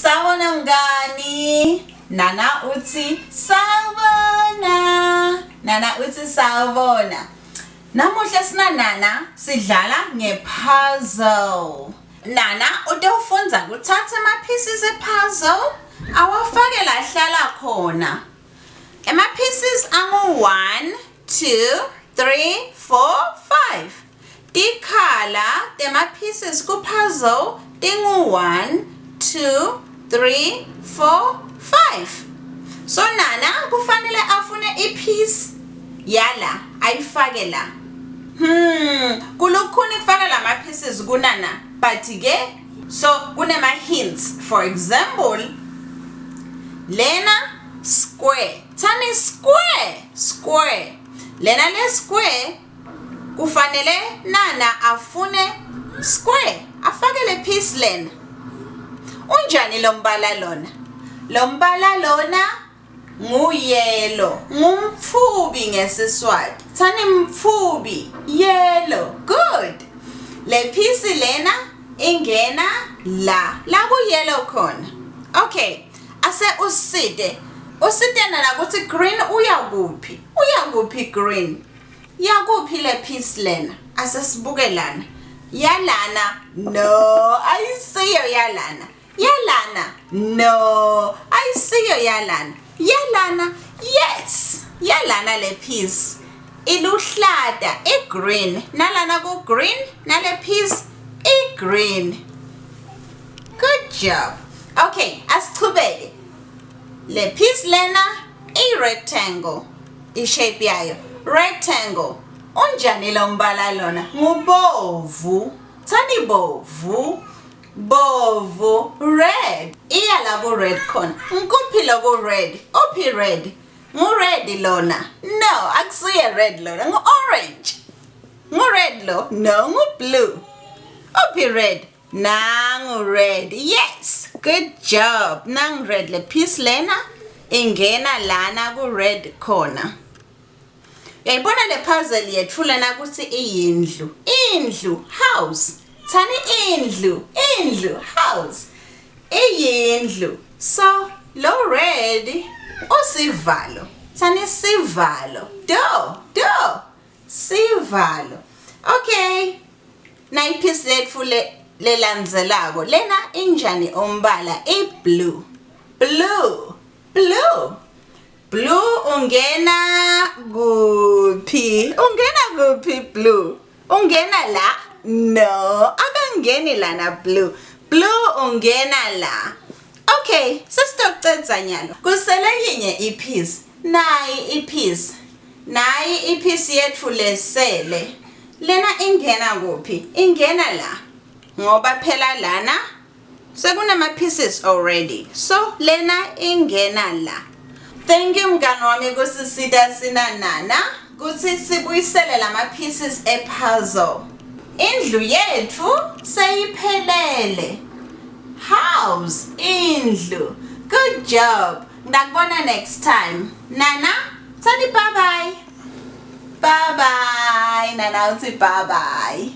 Sawubona mngani. Nana uthi sawubona. Nana uthi sawubona. Namuhla sina Nana sidlala ngepuzzle. Nana utofunza kuthatha ama-pieces e-puzzle awafake la hlala khona. Ama-pieces angu-1, 2, 3, 4, 5. Tikhala tema-pieces ku-puzzle tingu-1, 2, 3, 4, 5. So Nana kufanele afune ipiece yala ayifake la. Kulukhuni kufaka lama pieces kunana but ke so kunema hints. For example, lena square. Tani square. Lena le square kufanele Nana afune square. Afake le piece lena. Unjani lo mbala lona? Lo mbala lona ngu-yellow. Ngumfubi ngesiswati. Tani mfubi. Yellow. Good. Le piece lena ingena la. La ku-yellow khona. Okay. Ase uside. Uside Nana kuthi green uyakuphi? Uyakuphi green? Yakuphi le piece lena? Ase sibuke lana. Yalana. No. Ayisiyo yalana. Yalana. No. Ayisiyo yalana. Yalana. Yes. Yalana le piece. Iluhlata. I-green. Nalana ku-green. Nale piece. I-green. Good job. Okay. Asichubeke. Le piece lena. I-rectangle. I-shape yayo. Rectangle. Unjani lo mbala lona? Ngubomvu. Tani bovu. Bovu. Red. Iya la ku red khona. Ngikuphi lo ku red? Uphi red? Ngu-red lona. No, akusiye red lona. Ngu-orange. Ngu-red lo. No, ngu-blue. Uphi red? Nangu-red. Yes. Good job. Nangu-red. Le piece lena ingena lana ku-red khona. Yayibona le puzzle yethu lena kuthi iyindlu. Indlu. House. Tani indlu, house. Iyindlu. So, lo red, usivalo. Tani sivalo. Door. Sivalo. Okay. Na ipiece lethu lelandzelako. Lena injani umbala? I-blue. Blue ungena kuphi? Blue? Ungena la? No, akangeni lana blue. Blue ungena la. Okay, sesitocedza nyalo. Kusele yinye ipiece. Nayi ipiece yethu lesele. Lena ingena kuphi? Ingena la. Ngoba phela lana sekunama pieces already. So lena ingena la. Thank you mngani wami kusisida sina Nana. Kuthi sibuyisele lama pieces e-puzzle. Indlu yethu seyiphelele. House, indlu. Good job. Ngakubona next time. Nana, tani bye bye. Bye bye. Nana uthi bye bye.